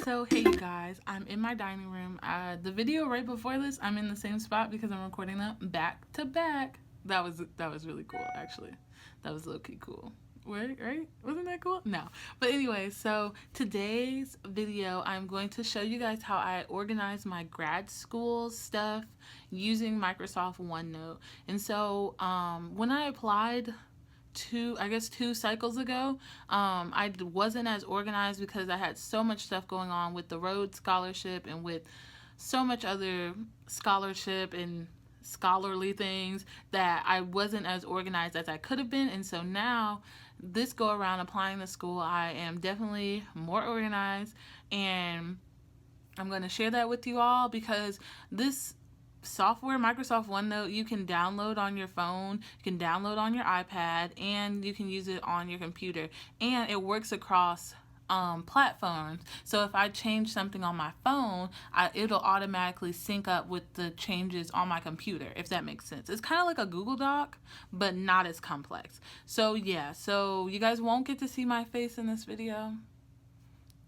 So hey you guys, I'm in my dining room. The video right before this, I'm in the same spot because I'm recording them back to back. That was really cool actually. That was low key cool. Right? Wasn't that cool? No. But anyway, so today's video, I'm going to show you guys how I organize my grad school stuff using Microsoft OneNote. And so when I applied two cycles ago, I wasn't as organized because I had so much stuff going on with the Rhodes Scholarship and with so much other scholarship and scholarly things that I wasn't as organized as I could have been. And so now, this go around applying to school, I am definitely more organized, and I'm going to share that with you all because this software, Microsoft OneNote, you can download on your phone, you can download on your iPad, and you can use it on your computer. And it works across platforms. So if I change something on my phone, it'll automatically sync up with the changes on my computer, if that makes sense. It's kind of like a Google Doc, but not as complex. So yeah, so you guys won't get to see my face in this video.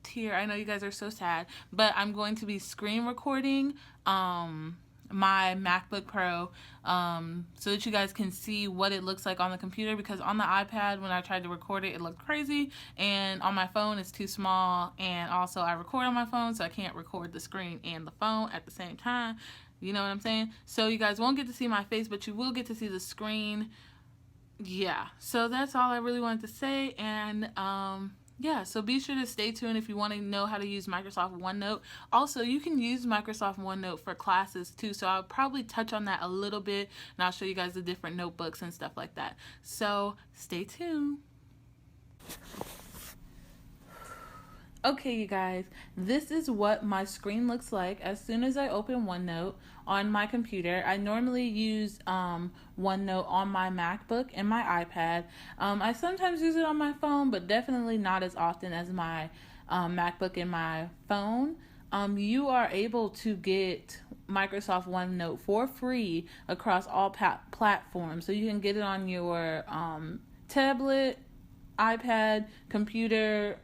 Tear, I know you guys are so sad, but I'm going to be screen recording my MacBook Pro so that you guys can see what it looks like on the computer, because on the iPad when I tried to record it, it looked crazy, and on my phone it's too small, and also I record on my phone so I can't record the screen and the phone at the same time. You know what I'm saying? So you guys won't get to see my face, but you will get to see the screen. Yeah, so that's all I really wanted to say, and yeah, so be sure to stay tuned if you want to know how to use Microsoft OneNote. Also, you can use Microsoft OneNote for classes too, so I'll probably touch on that a little bit, and I'll show you guys the different notebooks and stuff like that. So stay tuned. Okay, you guys, this is what my screen looks like as soon as I open OneNote on my computer. I normally use OneNote on my MacBook and my iPad. I sometimes use it on my phone, but definitely not as often as my MacBook and my phone. You are able to get Microsoft OneNote for free across all platforms. So you can get it on your tablet, iPad, computer.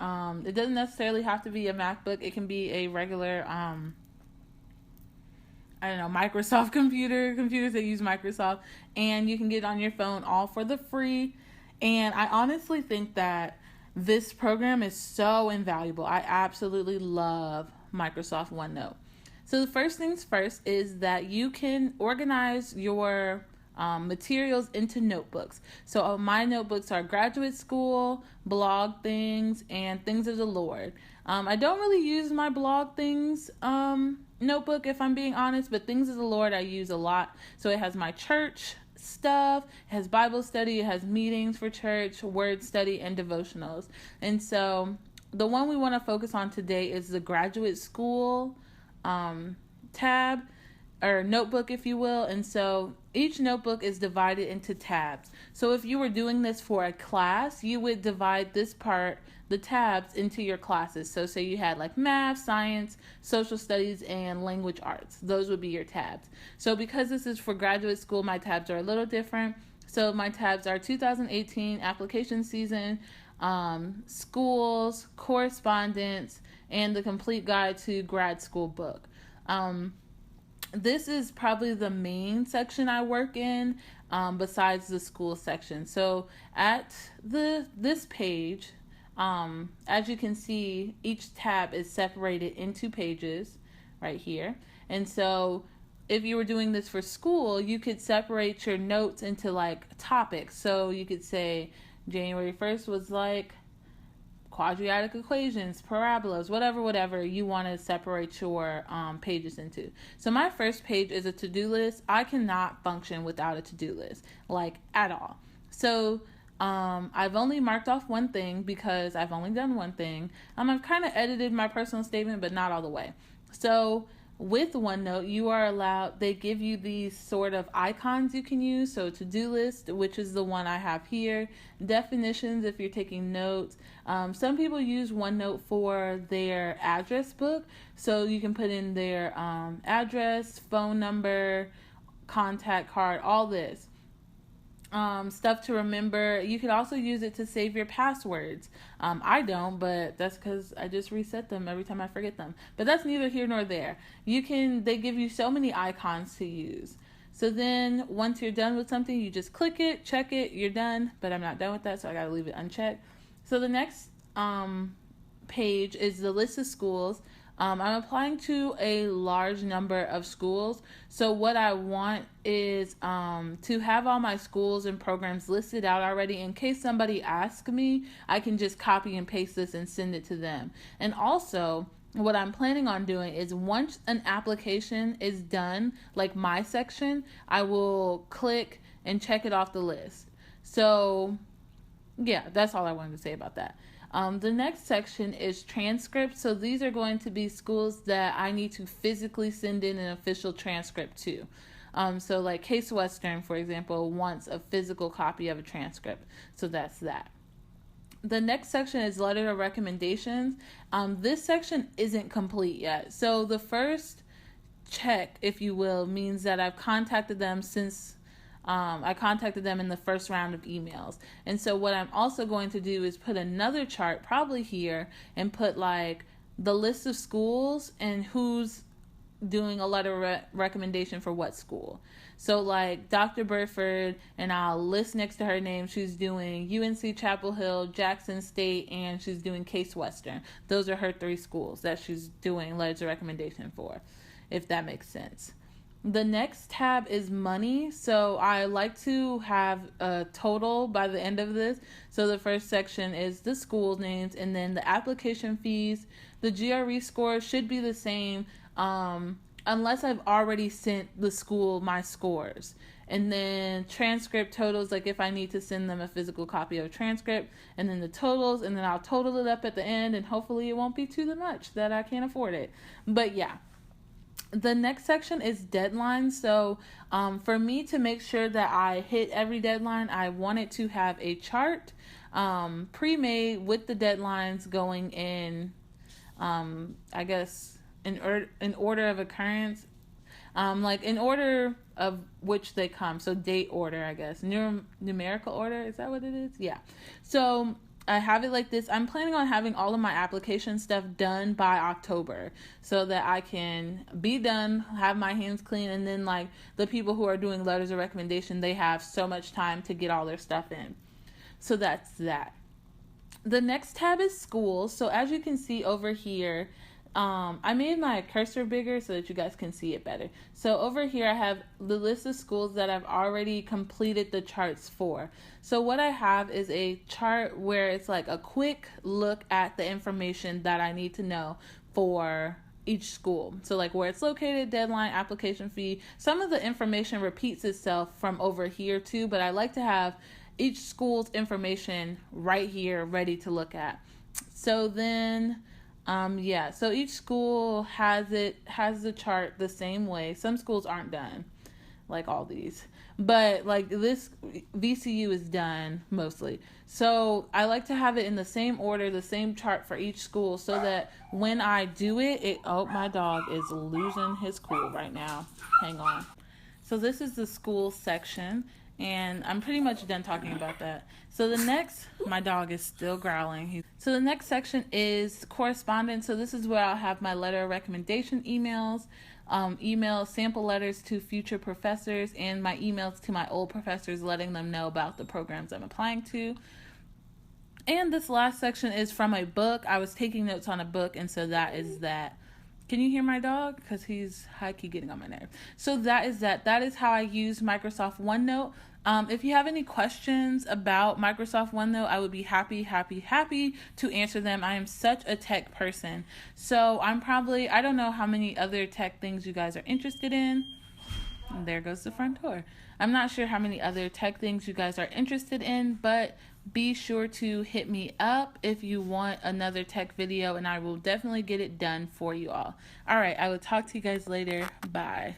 It doesn't necessarily have to be a MacBook. It can be a regular Microsoft computers that use Microsoft, and you can get it on your phone all for the free. And I honestly think that this program is so invaluable. I absolutely love Microsoft OneNote. So the first things first is that you can organize your materials into notebooks. So my notebooks are graduate school, blog things, and things of the Lord. I don't really use my blog things notebook, if I'm being honest, but things of the Lord I use a lot. So it has my church stuff, it has Bible study, it has meetings for church, word study, and devotionals. And so the one we want to focus on today is the graduate school tab, or notebook, if you will. And so each notebook is divided into tabs. So if you were doing this for a class, you would divide this part, the tabs, into your classes. So say you had like math, science, social studies, and language arts. Those would be your tabs. So because this is for graduate school, my tabs are a little different. So my tabs are 2018 application season, schools, correspondence, and the complete guide to grad school book. This is probably the main section I work in, besides the school section. So at this page, as you can see, each tab is separated into pages right here. And so if you were doing this for school, you could separate your notes into like topics. So you could say January 1st was like quadratic equations, parabolas, whatever you want to separate your pages into. So my first page is a to-do list. I cannot function without a to-do list, like at all. So I've only marked off one thing because I've only done one thing. I've kind of edited my personal statement, but not all the way. So with OneNote, you are allowed, they give you these sort of icons you can use. So to-do list, which is the one I have here. Definitions, if you're taking notes. Some people use OneNote for their address book. So you can put in their address, phone number, contact card, all this. stuff to remember. You could also use it to save your passwords. I don't, but that's because I just reset them every time I forget them. But that's neither here nor there. They give you so many icons to use. So then once you're done with something, you just click it, check it, you're done. But I'm not done with that, so I gotta leave it unchecked. So the next page is the list of schools. I'm applying to a large number of schools. So what I want is to have all my schools and programs listed out already. In case somebody asks me, I can just copy and paste this and send it to them. And also, what I'm planning on doing is once an application is done, like my section, I will click and check it off the list. So yeah, that's all I wanted to say about that. The next section is transcripts. So these are going to be schools that I need to physically send in an official transcript to. So like Case Western, for example, wants a physical copy of a transcript. So that's that. The next section is letter of recommendations. This section isn't complete yet. So the first check, if you will, means that I've contacted them since I contacted them in the first round of emails. And so what I'm also going to do is put another chart, probably here, and put like the list of schools and who's doing a letter of recommendation for what school. So like Dr. Burford, and I'll list next to her name, she's doing UNC Chapel Hill, Jackson State, and she's doing Case Western. Those are her 3 schools that she's doing letters of recommendation for, if that makes sense. The next tab is money. So I like to have a total by the end of this. So the first section is the school names, and then the application fees. The GRE score should be the same unless I've already sent the school my scores. And then transcript totals, like if I need to send them a physical copy of a transcript, and then the totals, and then I'll total it up at the end, and hopefully it won't be too much that I can't afford it. But yeah. The next section is deadlines. So for me to make sure that I hit every deadline, I wanted to have a chart pre-made with the deadlines going in, I guess, in order of occurrence, like in order of which they come. So date order, I guess. Numerical order, is that what it is? Yeah. So I have it like this. I'm planning on having all of my application stuff done by October so that I can be done, have my hands clean, and then like the people who are doing letters of recommendation, they have so much time to get all their stuff in. So that's that. The next tab is schools. So as you can see over here, I made my cursor bigger so that you guys can see it better. So over here I have the list of schools that I've already completed the charts for. So what I have is a chart where it's like a quick look at the information that I need to know for each school. So like where it's located, deadline, application fee. Some of the information repeats itself from over here too, but I like to have each school's information right here ready to look at. So then so each school has the chart the same way. Some schools aren't done, like all these, but like this VCU is done mostly. So I like to have it in the same order, the same chart for each school, so that when I do it, oh, my dog is losing his cool right now. Hang on. So this is the school section, and I'm pretty much done talking about that. So the next, my dog is still growling. So the next section is correspondence. So this is where I'll have my letter of recommendation emails, email sample letters to future professors, and my emails to my old professors letting them know about the programs I'm applying to. And this last section is from a book. I was taking notes on a book, and so that is that. Can you hear my dog? Because he's high-key getting on my nerve. So that is that. That is how I use Microsoft OneNote. If you have any questions about Microsoft OneNote, I would be happy to answer them. I am such a tech person. So I don't know how many other tech things you guys are interested in. And there goes the front door. I'm not sure how many other tech things you guys are interested in, but be sure to hit me up if you want another tech video, and I will definitely get it done for you all. All right, I will talk to you guys later. Bye.